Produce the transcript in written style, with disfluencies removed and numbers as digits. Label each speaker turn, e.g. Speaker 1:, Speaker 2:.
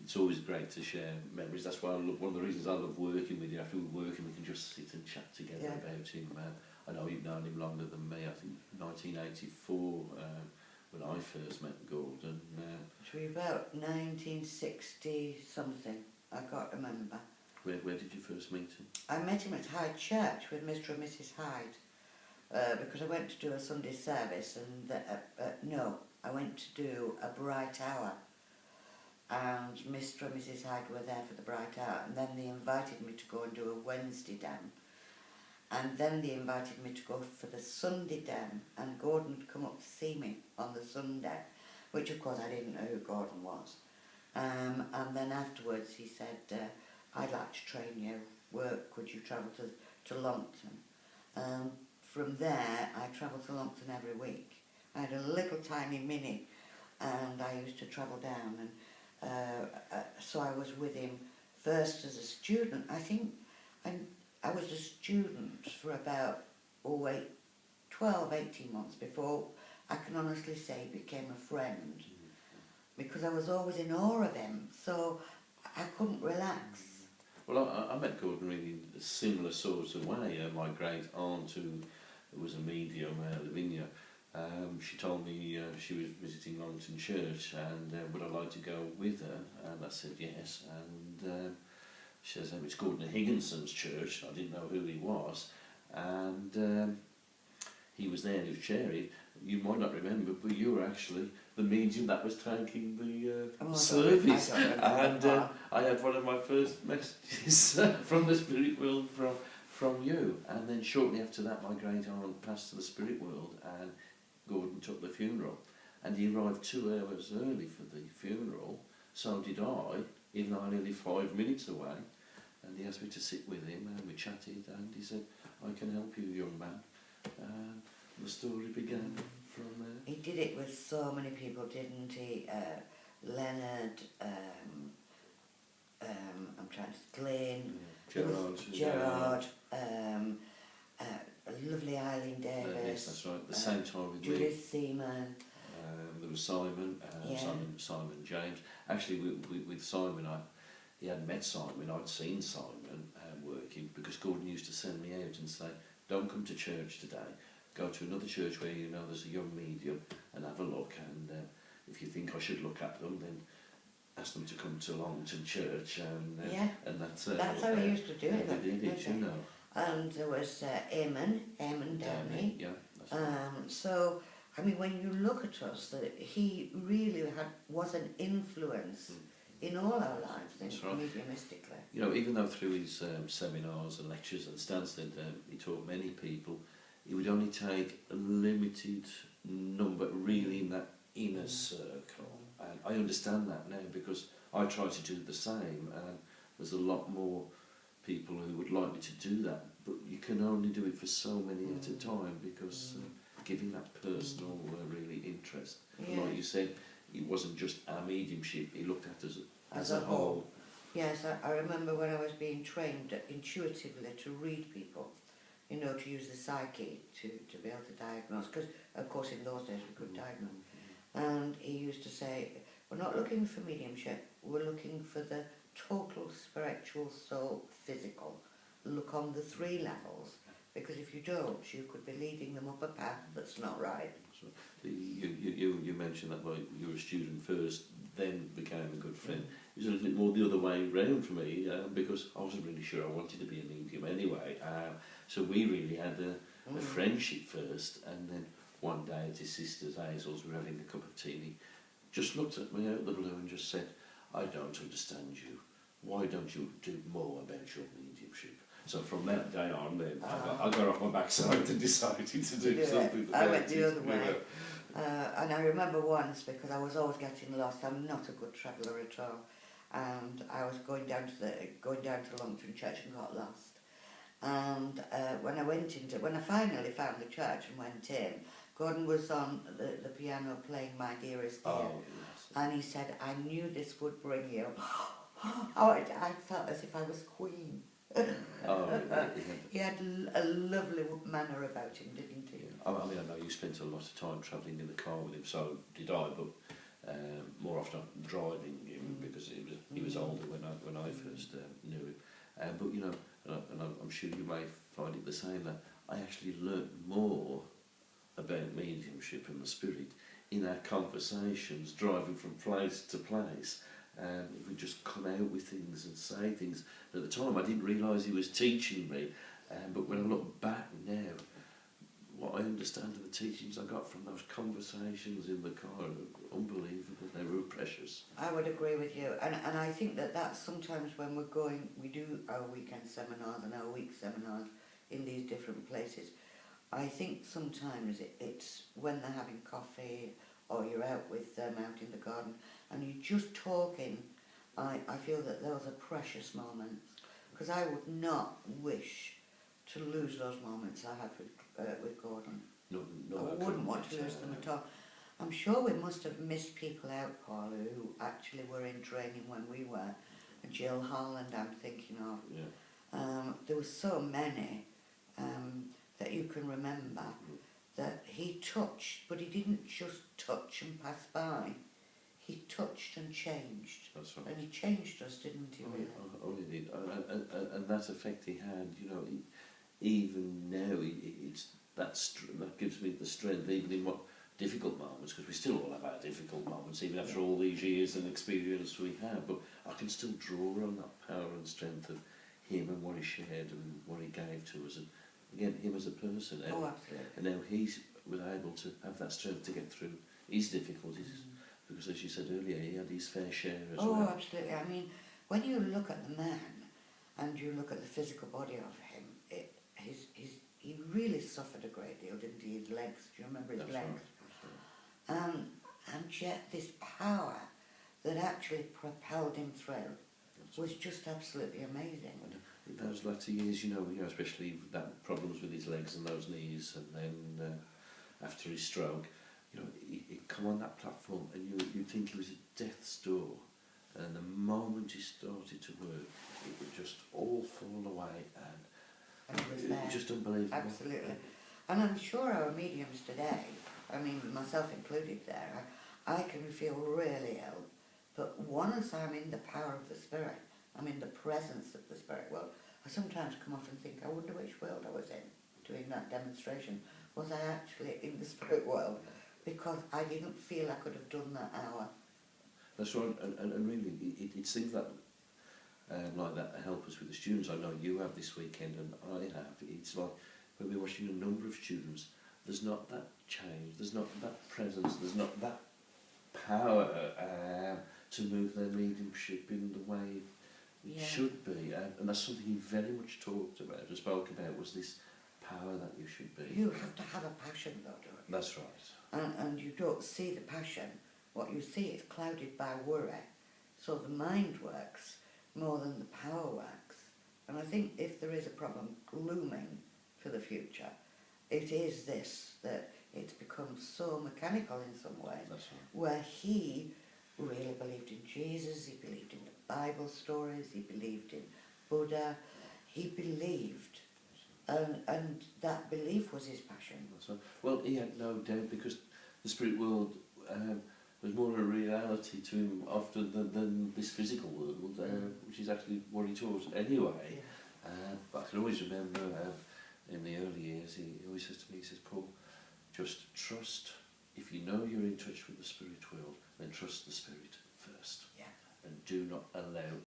Speaker 1: it's always great to share memories. That's why I love, one of the reasons I love working with you. After we're working, we can just sit and chat together about him. I know you've known him longer than me. I think 1984 when I first met Gordon.
Speaker 2: It was about 1960 something. I can't remember.
Speaker 1: Where did you first meet him?
Speaker 2: I met him at Hyde Church with Mr. and Mrs. Hyde because I went to do a Sunday service and no, I went to do a bright hour, and Mr. and Mrs. Hyde were there for the bright hour, and then they invited me to go and do a Wednesday den, and then they invited me to go for the Sunday den, and Gordon had come up to see me on the Sunday, which of course I didn't know who Gordon was, and then afterwards he said, I'd like to train you, could you travel to Longton? From there I travelled to Longton every week. I had a little tiny Mini and I used to travel down, and so I was with him first as a student. I think I was a student for about 12, 18 months before I can honestly say became a friend, because I was always in awe of him, so I couldn't relax.
Speaker 1: Well, I met Gordon really in a similar sort of way. My great aunt, who was a medium, Lavinia, she told me she was visiting Longton Church and would I like to go with her, and I said yes, and she says it's Gordon Higginson's church. I didn't know who he was, and he was there, he was chairing. You might not remember, but you were actually the medium that was taking the service, and I had one of my first messages from the spirit world from you, and then shortly after that my great aunt passed to the spirit world, and Gordon took the funeral, and he arrived 2 hours early for the funeral. So did I, even though I'm nearly 5 minutes away, and he asked me to sit with him, and we chatted, and he said, I can help you, young man. The story began from there.
Speaker 2: He did it with so many people, didn't he? Leonard, I'm trying to Glenn, Gerard, lovely Eileen Davis.
Speaker 1: Yes, that's right. At the same time with
Speaker 2: Judith Seaman.
Speaker 1: There was Simon, Simon James. Actually, with Simon, he hadn't met Simon. I'd seen Simon working, because Gordon used to send me out and say, "Don't come to church today. Go to another church where you know there's a young medium and have a look, and if you think I should look at them, then ask them to come to Longton Church." And that's
Speaker 2: how he used to do it.
Speaker 1: He did it, you know.
Speaker 2: And there was Eamon Downey.
Speaker 1: Yeah, that's right.
Speaker 2: So, I mean, when you look at us, that he really was an influence in all our lives, mediumistically.
Speaker 1: You know, even though through his seminars and lectures and Stansted, he taught many people, he would only take a limited number really in that inner circle. And I understand that now, because I try to do the same, and there's a lot more people who would like me to do that, but you can only do it for so many at a time, because giving that personal really interest. And like you said, it wasn't just our mediumship, he looked at us as a whole.
Speaker 2: Yes, I remember when I was being trained intuitively to read people, you know, to use the psyche to be able to diagnose, because of course in those days we could diagnose. And he used to say, we're not looking for mediumship, we're looking for the total spiritual soul physical. Look on the 3 levels, because if you don't, you could be leading them up a path that's not right.
Speaker 1: So you mentioned that you were a student first, then became a good friend. It was a little bit more the other way round for me, because I wasn't really sure I wanted to be a medium anyway. So we really had a friendship first, and then one day at his sister's Hazel's, we were having a cup of tea, and he just looked at me out of the blue and just said, "I don't understand you. Why don't you do more about your mediumship?" So from that day on, then I got off my backside and decided to do something.
Speaker 2: I went the other way. And I remember once, because I was always getting lost, I'm not a good traveller at all, and I was going down to Longton Church and got lost. And when I finally found the church and went in, Gordon was on the piano playing My Dearest Dear.
Speaker 1: Oh, yes.
Speaker 2: And he said, "I knew this would bring you." I felt as if I was Queen. He had a lovely manner about him, didn't he?
Speaker 1: I mean, I know you spent a lot of time travelling in the car with him, so did I, but more often driving him, because because he was older when I first knew him. But you know, and I'm sure you may find it the same, that I actually learnt more about mediumship and the spirit in our conversations, driving from place to place. We just come out with things and say things. At the time, I didn't realise he was teaching me, but when I look back now, what I understand of the teachings I got from those conversations in the car are unbelievable. They were precious.
Speaker 2: I would agree with you, and I think that's sometimes when we do our weekend seminars and our week seminars in these different places. I think sometimes it's when they're having coffee or you're out with them out in the garden and you're just talking. I feel that those are precious moments, because I would not wish to lose those moments I had with Gordon.
Speaker 1: No,
Speaker 2: I wouldn't want to lose them at all. I'm sure we must have missed people out, Paul, who actually were in training when we were. Jill Holland, I'm thinking of.
Speaker 1: Yeah.
Speaker 2: There were so many that you can remember that he touched, but he didn't just touch and pass by. He touched and changed.
Speaker 1: That's right.
Speaker 2: And he changed us, didn't he? Really?
Speaker 1: Oh, he did. And that effect he had, you know, even now, that gives me the strength, even in what difficult moments, because we still all have our difficult moments, even after all these years and experience we have, but I can still draw on that power and strength of him and what he shared and what he gave to us, and again, him as a person.
Speaker 2: Oh, absolutely.
Speaker 1: And now he was able to have that strength to get through his difficulties, because as you said earlier, he had his fair share as well.
Speaker 2: Oh, absolutely. I mean, when you look at the man and you look at the physical body of him, he really suffered a great deal, didn't he? His legs, do you remember his
Speaker 1: That's
Speaker 2: legs?
Speaker 1: Right.
Speaker 2: And yet this power that actually propelled him through was just absolutely amazing.
Speaker 1: And in those latter years, you know, especially that problems with his legs and those knees, and then after his stroke, you know, he'd come on that platform and you'd think he was at death's door, and the moment he started to work, it would just all fall away, and
Speaker 2: it was
Speaker 1: it
Speaker 2: there.
Speaker 1: was just unbelievable.
Speaker 2: Absolutely. And I'm sure our mediums today, I mean myself included there, I can feel really ill, but once I'm in the power of the Spirit, I'm in the presence of the Spirit world, I sometimes come off and think, I wonder which world I was in doing that demonstration. Was I actually in the Spirit world? Because I didn't feel I could have done that hour.
Speaker 1: That's right, and really, it's things that like that help us with the students. I know you have this weekend, and I have. It's like when we're watching a number of students, there's not that change, there's not that presence, there's not that power to move their mediumship in the way it should be, and that's something he very much talked about, or spoke about, was this power that you should be.
Speaker 2: You have to have a passion, though, don't you?
Speaker 1: That's right.
Speaker 2: And you don't see the passion. What you see is clouded by worry. So the mind works more than the power works. And I think if there is a problem looming for the future, it is this, that it's become so mechanical in some ways.
Speaker 1: That's right.
Speaker 2: Where he really believed in Jesus, he believed in the Bible stories, he believed in Buddha, he believed, and that belief was his passion.
Speaker 1: That's right. Well, he had no doubt, because the spirit world was more a reality to him often than this physical world, which is actually what he taught anyway.
Speaker 2: Yeah.
Speaker 1: But I can always remember in the early years, he always says to me, he says, Paul, just trust, if you know you're in touch with the spirit world, then trust the spirit first.
Speaker 2: Yeah.
Speaker 1: And do not allow